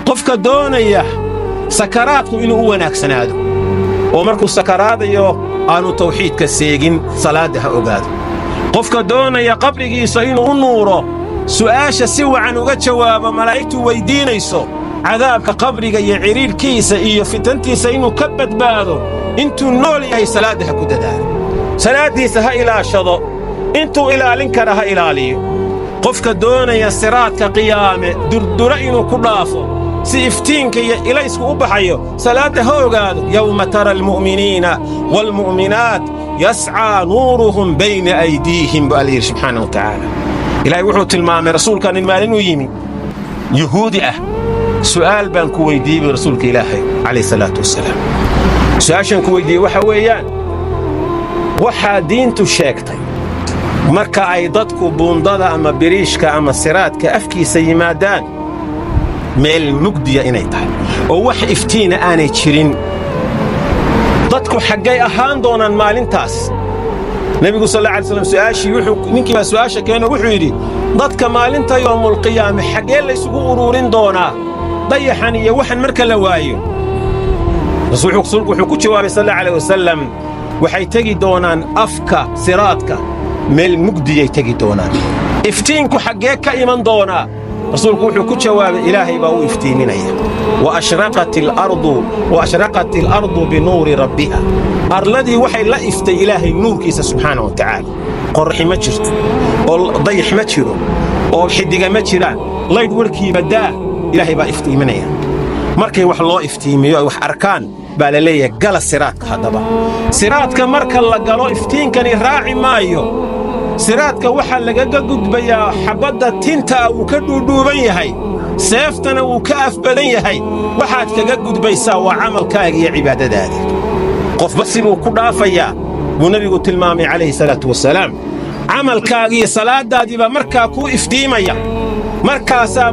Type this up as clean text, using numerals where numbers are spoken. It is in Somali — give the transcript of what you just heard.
qofka doonaya sakaraadku inuu u wanaagsanaado oo markuu sakaraadayo aanu tawxiidka seegin salaada ha ogaado qofka doonaya qabrigiisa inuu u nuuro su'aasha si wacan uga jawaabo malaa'igtu weydiinayso cadaabka qabriga iyo ciriirkiisa iyo fitantiisa inuu ka badbaado intuu nool yahay salaada ha ku dadaalo salaadiisa ha ilaashado intuu ilaalin kara ha ilaaliyo qofka doonaya siraadka qiyaame durdura inuu ku dhaafo si iftiinka iyo ilaysku u baxayo salaada ha ogaado yawma tara almu'miniina waalmu'minaat yascaa nuuruhum bayna aydiihim buu alla yidhi subxaanahu wa tacaala ilaahay wuxuu tilmaamay rasuulkan in maalin u yimi yuhuudi ah su'aal baan ku weydiiyey buu rasuulka ilaahay calayhi salaatu wassalaam su'aashan ku weydiiyey waxa weeyaan waxaa diintu sheegtay marka ay dadku buundada ama biriishka ama siraadka afkiisa yimaadaan meel mugdiya inay tahay oo wax iftiina aanay jirin dadku xaggay ahaan doonaan maalintaas nebigu sal alla alay slam su'aashii ninkii baa su'aasha keeno wuxuu yidhi dadka maalinta yoomul qiyaame xaggee laysugu uruurin doonaa dayaxan iyo waxan marka la waayo rasuulku wuxuu ku jawaabay sal alla alayh wasalam waxay tegi doonaan afka siraadka meel mugdiyay tegi doonaan iftiinku xaggee ka iman doonaa rasuulku wuxuu ku jawaabay ilaahay baa u iftiiminaya وأشرقت الأرض بنور ربها أرلدي وحي لا إفتي إلهي نور كيسا سبحانه وتعالى قرحي ما جرت ضيح ما جرو أو حدقة ما جران الله يدوركي بداه إلهي با إفتيمنيا markay wax loo iftiimiyo wax arkaan baa la leeyahay gala siraadka hadaba siraadka marka la galo iftiinkani raaci maayo siraadka waxa laga gudbayaa xabada tinta uu ka dhuudhuuban yahay seeftana uu ka afbadan yahay waxaad kaga gudbaysaa waa camalkaaga iyo cibaadadaada qofba siduu ku dhaafayaa buu nabigu tilmaamay calayhi salaatu wasalaam camalkaaga iyo salaadaadiiba markaa ku iftiimaya markaasaa